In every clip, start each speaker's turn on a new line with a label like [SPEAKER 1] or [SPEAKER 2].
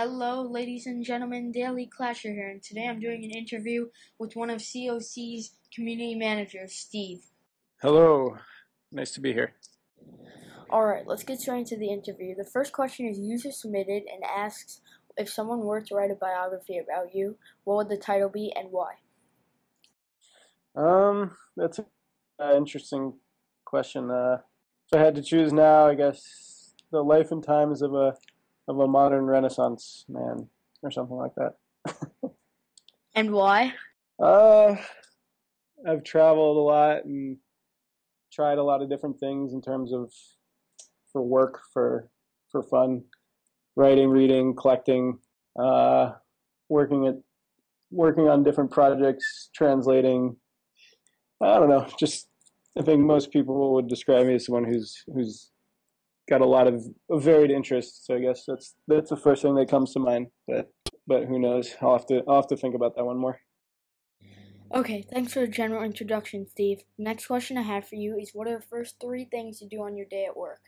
[SPEAKER 1] Hello, ladies and gentlemen, DailyClasher here, and today I'm doing an interview with one of CoC's community managers, Steve.
[SPEAKER 2] Hello, nice to be here.
[SPEAKER 1] Alright, let's get straight into the interview. The first question is user submitted and asks, if someone were to write a biography about you, what would the title be and why?
[SPEAKER 2] That's an interesting question. If I had to choose now, I guess the life and times of a modern Renaissance man, or something like that.
[SPEAKER 1] And why?
[SPEAKER 2] Uh, I've traveled a lot and tried a lot of different things in terms of for work, for fun, writing, reading, collecting, uh, working on different projects, translating. I don't know. Just I think most people would describe me as someone who's got a lot of varied interests. So I guess that's the first thing that comes to mind. But who knows? I'll have to think about that one more.
[SPEAKER 1] Okay, thanks for the general introduction, Steve. The next question I have for you is, what are the first three things you do on your day at work?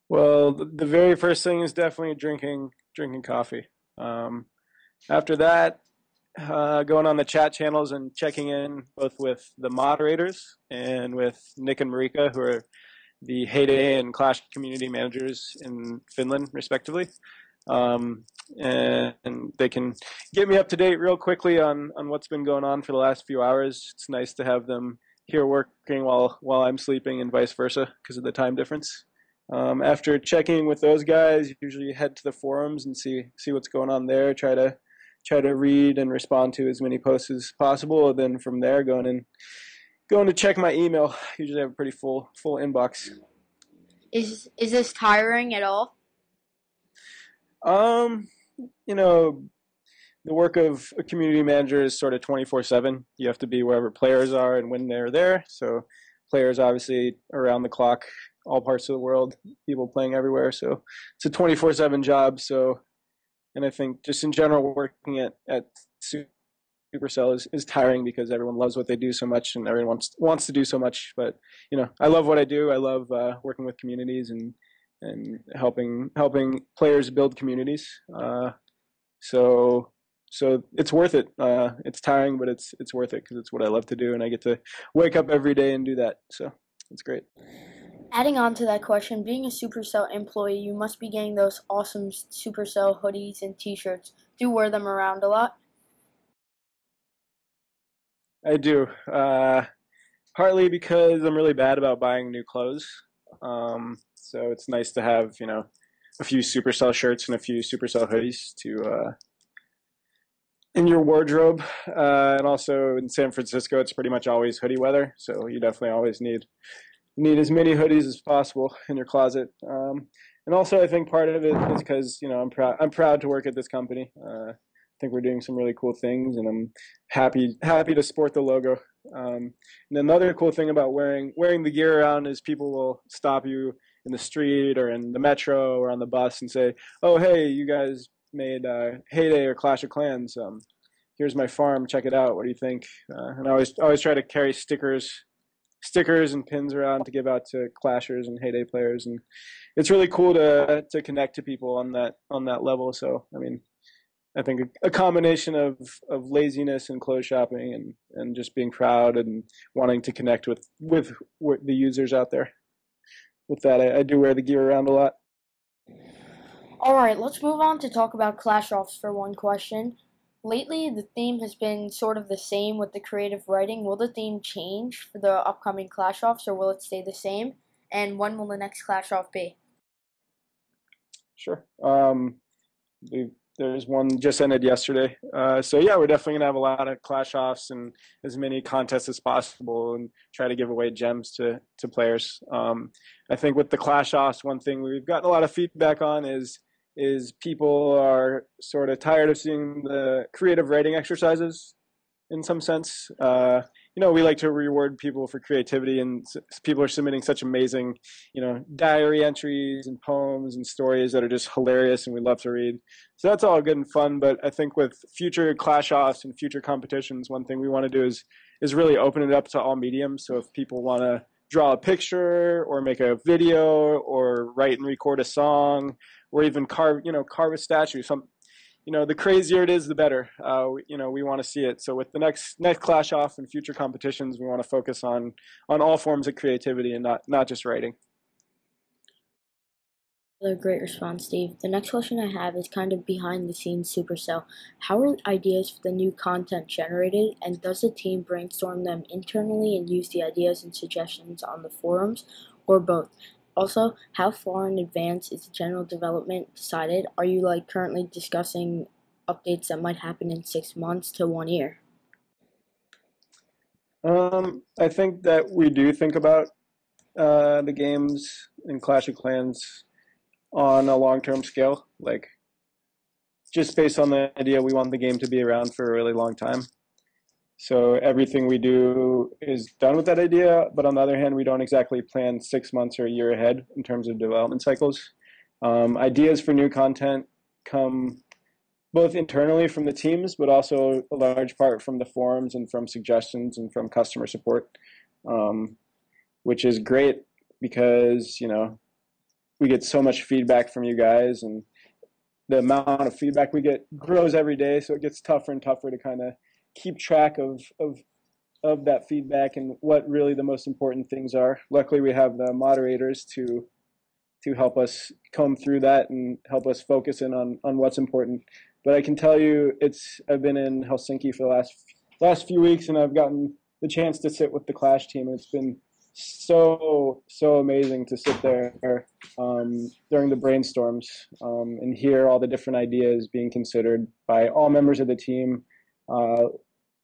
[SPEAKER 2] Well, the very first thing is definitely drinking coffee. After that, going on the chat channels and checking in both with the moderators and with Nick and Marika, who are the Heyday and Clash community managers in Finland, respectively. And they can get me up to date real quickly on what's been going on for the last few hours. It's nice to have them here working while I'm sleeping and vice versa because of the time difference. After checking with those guys, usually head to the forums and see what's going on there. Try to read and respond to as many posts as possible. And then from there, going to check my email. Usually have a pretty full inbox.
[SPEAKER 1] Is this tiring at all?
[SPEAKER 2] You know, the work of a community manager is sort of 24/7. You have to be wherever players are and when they're there. So players obviously around the clock, all parts of the world, people playing everywhere. So it's a 24/7 job. So, and I think just in general, working at Supercell is tiring because everyone loves what they do so much and everyone wants to do so much. But I love what I do. I love working with communities and helping players build communities. So it's worth it. It's tiring, but it's worth it because it's what I love to do, and I get to wake up every day and do that. So it's great.
[SPEAKER 1] Adding on to that question, being a Supercell employee, you must be getting those awesome Supercell hoodies and t-shirts. Do you wear them around a lot?
[SPEAKER 2] I do. Partly because I'm really bad about buying new clothes. So it's nice to have, a few Supercell shirts and a few Supercell hoodies to in your wardrobe. And also in San Francisco, it's pretty much always hoodie weather. So you definitely always need as many hoodies as possible in your closet. And also I think part of it is because, I'm proud to work at this company. I think we're doing some really cool things, and I'm happy to sport the logo. And another cool thing about wearing the gear around is people will stop you in the street or in the metro or on the bus and say, "Oh, hey, you guys made Heyday or Clash of Clans. Here's my farm. Check it out. What do you think?" And I always try to carry stickers and pins around to give out to Clashers and Heyday players, and it's really cool to connect to people on that level. So I think a combination of laziness and clothes shopping and just being proud and wanting to connect with the users out there. With that, I do wear the gear around a lot.
[SPEAKER 1] Alright, let's move on to talk about Clash Offs for one question. Lately, the theme has been sort of the same with the creative writing. Will the theme change for the upcoming Clash Offs, or will it stay the same? And when will the next Clash Off be?
[SPEAKER 2] Sure. There's one just ended yesterday. So yeah, we're definitely gonna have a lot of Clash Offs and as many contests as possible, and try to give away gems to players. I think with the Clash Offs, one thing we've gotten a lot of feedback on is people are sort of tired of seeing the creative writing exercises in some sense. We like to reward people for creativity, and people are submitting such amazing, diary entries and poems and stories that are just hilarious and we love to read. So that's all good and fun, but I think with future Clash Offs and future competitions, one thing we want to do is really open it up to all mediums. So if people want to draw a picture or make a video or write and record a song or even carve a statue. The crazier it is, the better. We want to see it. So with the next Clash Off and future competitions, we want to focus on all forms of creativity and not just writing.
[SPEAKER 1] Another great response, Steve. The next question I have is kind of behind the scenes Supercell. How are ideas for the new content generated, and does the team brainstorm them internally and use the ideas and suggestions on the forums, or both? Also, how far in advance is the general development decided? Are you currently discussing updates that might happen in 6 months to 1 year?
[SPEAKER 2] I think that we do think about the games in Clash of Clans on a long-term scale, just based on the idea we want the game to be around for a really long time. So everything we do is done with that idea, but on the other hand, we don't exactly plan 6 months or a year ahead in terms of development cycles. Ideas for new content come both internally from the teams, but also a large part from the forums and from suggestions and from customer support, which is great because, we get so much feedback from you guys, and the amount of feedback we get grows every day, so it gets tougher and tougher to kind of keep track of that feedback and what really the most important things are. Luckily, we have the moderators to help us comb through that and help us focus in on what's important. But I can tell you, I've been in Helsinki for the last few weeks, and I've gotten the chance to sit with the Clash team, and it's been so amazing to sit there during the brainstorms and hear all the different ideas being considered by all members of the team.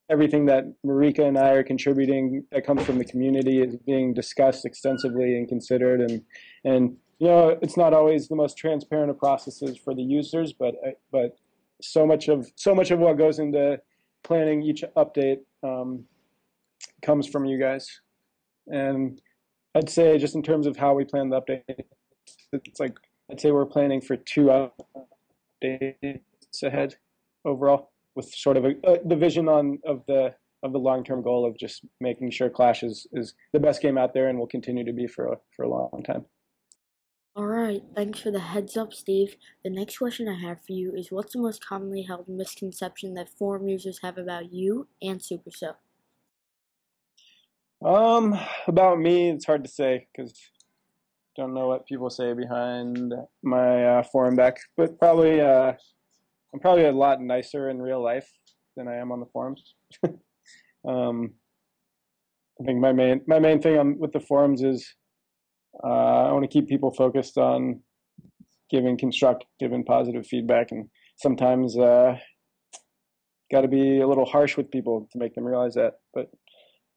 [SPEAKER 2] Everything that Marika and I are contributing that comes from the community is being discussed extensively and considered, and it's not always the most transparent of processes for the users, but so much of what goes into planning each update comes from you guys. And I'd say, just in terms of how we plan the update, I'd say we're planning for 2 updates ahead overall, with sort of the vision of the long-term goal of just making sure Clash is the best game out there and will continue to be for a long time.
[SPEAKER 1] All right, thanks for the heads up, Steve. The next question I have for you is, what's the most commonly held misconception that forum users have about you and Supercell?
[SPEAKER 2] About me, it's hard to say because I don't know what people say behind my forum back, but probably I'm probably a lot nicer in real life than I am on the forums. I think my main thing with the forums is I want to keep people focused on giving constructive and positive feedback, and sometimes got to be a little harsh with people to make them realize that. But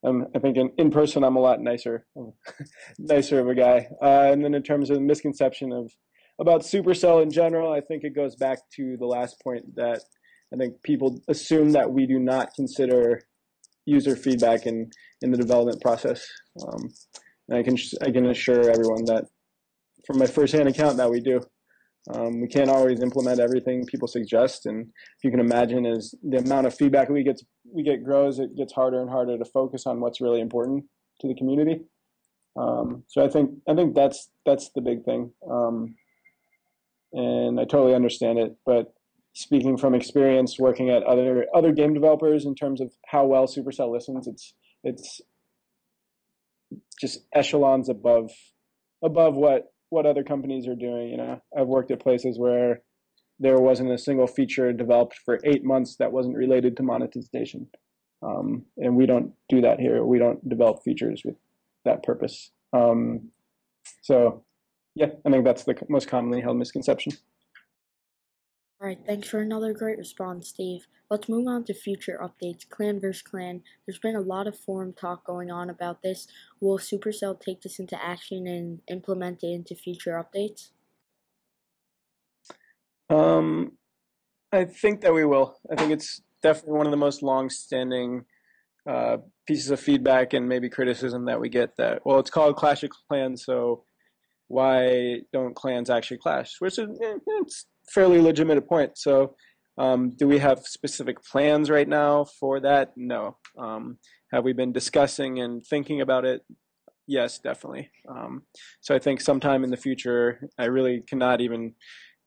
[SPEAKER 2] I think in person I'm a lot nicer of a guy. And then in terms of the misconception about Supercell in general, I think it goes back to the last point that I think people assume that we do not consider user feedback in the development process. And I can assure everyone that from my firsthand account that we do. We can't always implement everything people suggest, and if you can imagine, as the amount of feedback we get grows, it gets harder and harder to focus on what's really important to the community. So I think that's the big thing, and I totally understand it. But speaking from experience working at other game developers, in terms of how well Supercell listens, it's just echelons above what other companies are doing. I've worked at places where there wasn't a single feature developed for 8 months that wasn't related to monetization. And we don't do that here. We don't develop features with that purpose. So yeah, I think that's the most commonly held misconception.
[SPEAKER 1] All right, thanks for another great response, Steve. Let's move on to future updates. Clan vs. Clan. There's been a lot of forum talk going on about this. Will Supercell take this into action and implement it into future updates?
[SPEAKER 2] I think that we will. I think it's definitely one of the most long-standing pieces of feedback and maybe criticism that we get, that, well, it's called Clash of Clans, so why don't clans actually clash? Which is it's a fairly legitimate point. So do we have specific plans right now for that? No. Have we been discussing and thinking about it? Yes, definitely. So I think sometime in the future, I really cannot even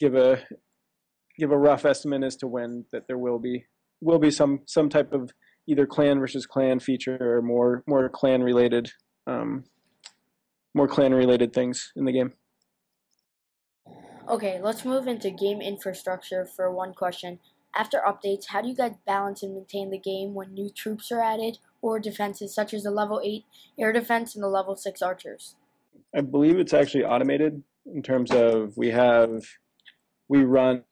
[SPEAKER 2] give a rough estimate as to when that there will be some type of either clan versus clan feature or more clan related things in the game.
[SPEAKER 1] Okay, let's move into game infrastructure for one question. After updates, how do you guys balance and maintain the game when new troops are added or defenses such as the level 8 air defense and the level 6 archers?
[SPEAKER 2] I believe it's actually automated in terms of we run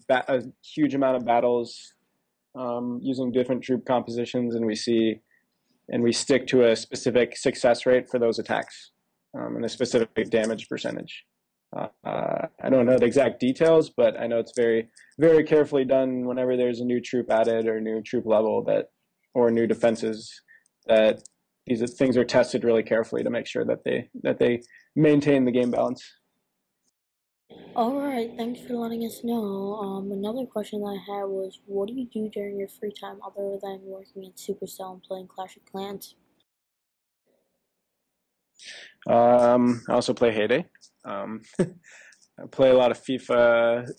[SPEAKER 2] a huge amount of battles using different troop compositions, and we stick to a specific success rate for those attacks and a specific damage percentage. I don't know the exact details, but I know it's very, very carefully done whenever there's a new troop added or new troop level or new defenses, that these things are tested really carefully to make sure that they maintain the game balance.
[SPEAKER 1] Alright, thanks for letting us know. Another question that I had was, what do you do during your free time other than working at Supercell and playing Clash of Clans?
[SPEAKER 2] I also play Heyday. I play a lot of FIFA,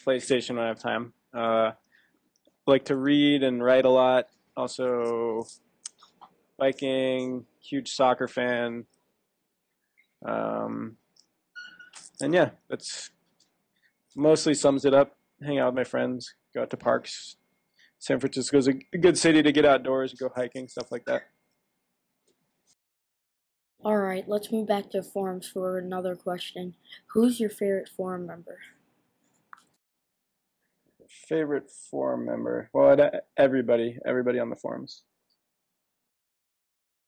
[SPEAKER 2] PlayStation when I have time. Like to read and write a lot. Also, biking, huge soccer fan. And yeah, that's mostly sums it up. Hang out with my friends, go out to parks. San Francisco's a good city to get outdoors, go hiking, stuff like that.
[SPEAKER 1] Alright, let's move back to forums for another question. Who's your favorite forum member?
[SPEAKER 2] Favorite forum member? Well, everybody on the forums.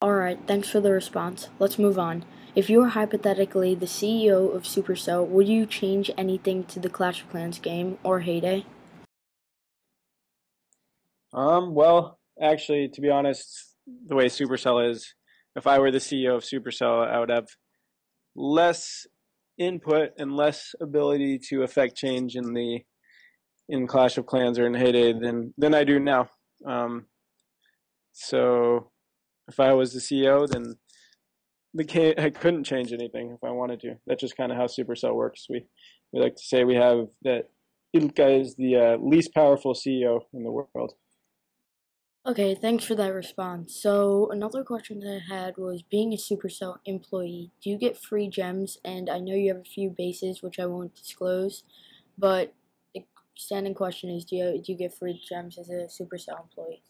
[SPEAKER 1] Alright, thanks for the response. Let's move on. If you were hypothetically the CEO of Supercell, would you change anything to the Clash of Clans game or Heyday?
[SPEAKER 2] Well, actually, to be honest, the way Supercell is, if I were the CEO of Supercell, I would have less input and less ability to affect change in Clash of Clans or in Heyday than I do now. So if I was the CEO, then I couldn't change anything if I wanted to. That's just kind of how Supercell works. We like to say we have that Ilka is the least powerful CEO in the world.
[SPEAKER 1] Okay, thanks for that response. So another question that I had was, being a Supercell employee, do you get free gems? And I know you have a few bases, which I won't disclose, but the standing question is, do you get free gems as a Supercell employee?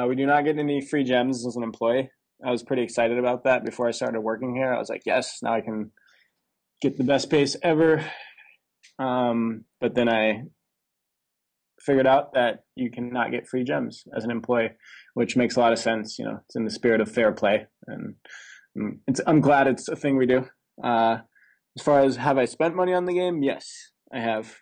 [SPEAKER 2] We do not get any free gems as an employee. I was pretty excited about that before I started working here. I was like, yes, now I can get the best base ever. But then I figured out that you cannot get free gems as an employee, which makes a lot of sense. You know, it's in the spirit of fair play, and I'm glad it's a thing we do. As far as have I spent money on the game? Yes, I have.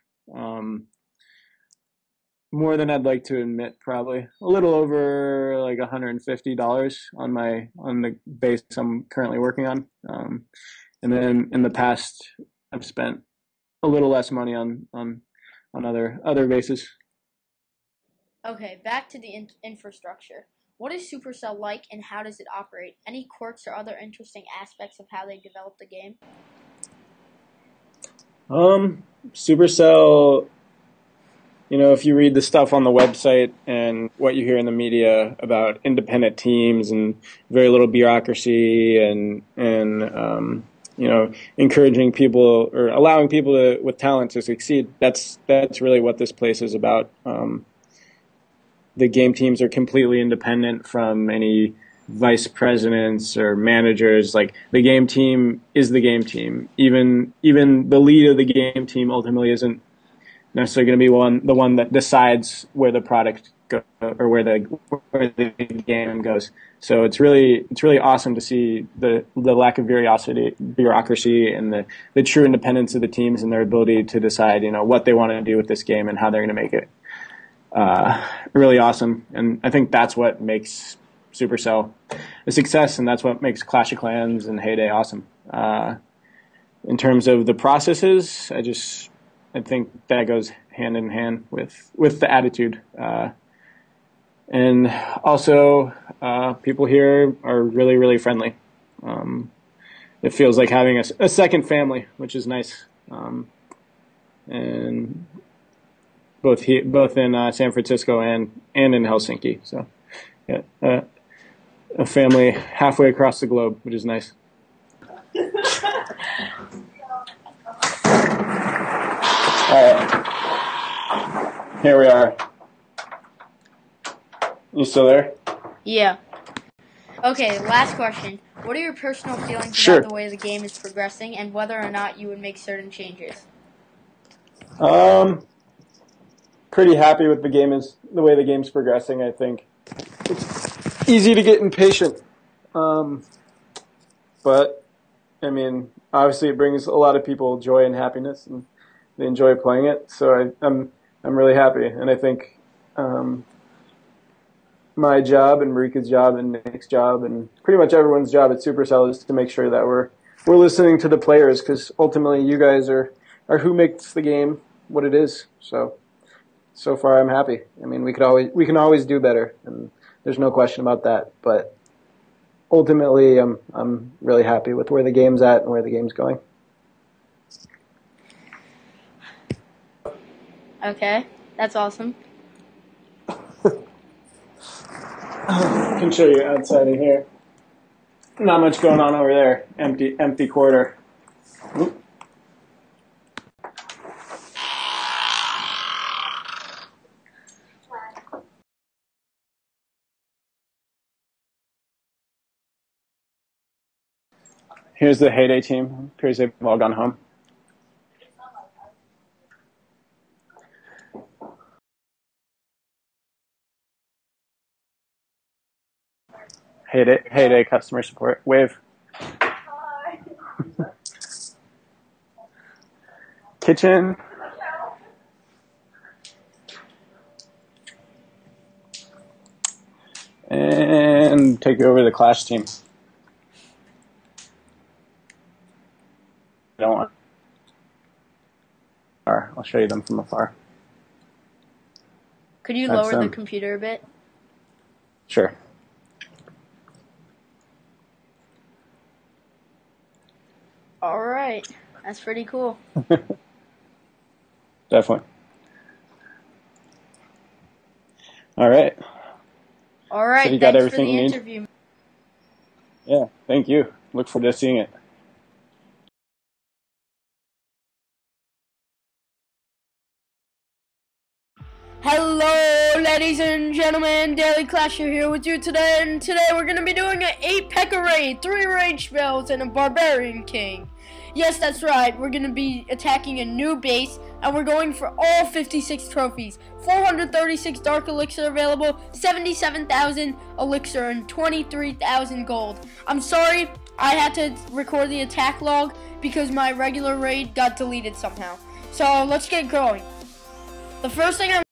[SPEAKER 2] More than I'd like to admit, probably a little over like $150 on the base I'm currently working on. And then in the past, I've spent a little less money on other bases.
[SPEAKER 1] Okay, back to the infrastructure. What is Supercell like and how does it operate? Any quirks or other interesting aspects of how they develop the game?
[SPEAKER 2] Supercell, you know, if you read the stuff on the website and what you hear in the media about independent teams and very little bureaucracy and you know, encouraging people or allowing people with talent to succeed, that's really what this place is about. The game teams are completely independent from any vice presidents or managers. Like, the game team is the game team. Even the lead of the game team ultimately isn't necessarily going to be the one that decides where the product goes or where the game goes. So it's really awesome to see the lack of bureaucracy and the true independence of the teams and their ability to decide, you know, what they want to do with this game and how they're going to make it really awesome. And I think that's what makes Supercell a success, and that's what makes Clash of Clans and Heyday awesome. In terms of the processes, I think that goes hand in hand with the attitude. And also, people here are really, really friendly. it feels like having a second family, which is nice. And both in San Francisco and in Helsinki. So yeah, a family halfway across the globe, which is nice. All right, here we are. You still there?
[SPEAKER 1] Yeah. Okay, last question. What are your personal feelings
[SPEAKER 2] Sure.
[SPEAKER 1] about the way the game is progressing and whether or not you would make certain changes?
[SPEAKER 2] Pretty happy with the way the game's progressing. I think it's easy to get impatient, but I mean, obviously, it brings a lot of people joy and happiness, and they enjoy playing it. So I'm really happy, and I think my job and Marika's job and Nick's job and pretty much everyone's job at Supercell is to make sure that we're listening to the players, because ultimately you guys are who makes the game what it is. So far I'm happy. I mean, we can always do better, and there's no question about that. But ultimately, I'm really happy with where the game's at and where the game's going.
[SPEAKER 1] Okay, that's awesome.
[SPEAKER 2] I can show you outside of here. Not much going on over there. Empty quarter. Oop. Here's the Heyday team. Appears they've all gone home. Heyday customer support. Wave. Hi. Kitchen. And take over the Clash team. I don't want. I'll show you them from afar.
[SPEAKER 1] Could you lower the computer a bit?
[SPEAKER 2] Sure.
[SPEAKER 1] All right, that's pretty cool.
[SPEAKER 2] Definitely. All right.
[SPEAKER 1] All right.
[SPEAKER 2] So you got
[SPEAKER 1] thanks
[SPEAKER 2] everything
[SPEAKER 1] for the
[SPEAKER 2] you need?
[SPEAKER 1] interview.
[SPEAKER 2] Yeah. Thank you. Look forward to seeing it.
[SPEAKER 1] Hello, ladies and gentlemen. DailyClasher here with you today, and today we're going to be doing an 8-P.E.K.K.A raid, 3 rage spells, and a Barbarian King. Yes, that's right. We're going to be attacking a new base, and we're going for all 56 trophies. 436 Dark Elixir available, 77,000 Elixir, and 23,000 gold. I'm sorry, I had to record the attack log because my regular raid got deleted somehow. So let's get going. The first thing I'm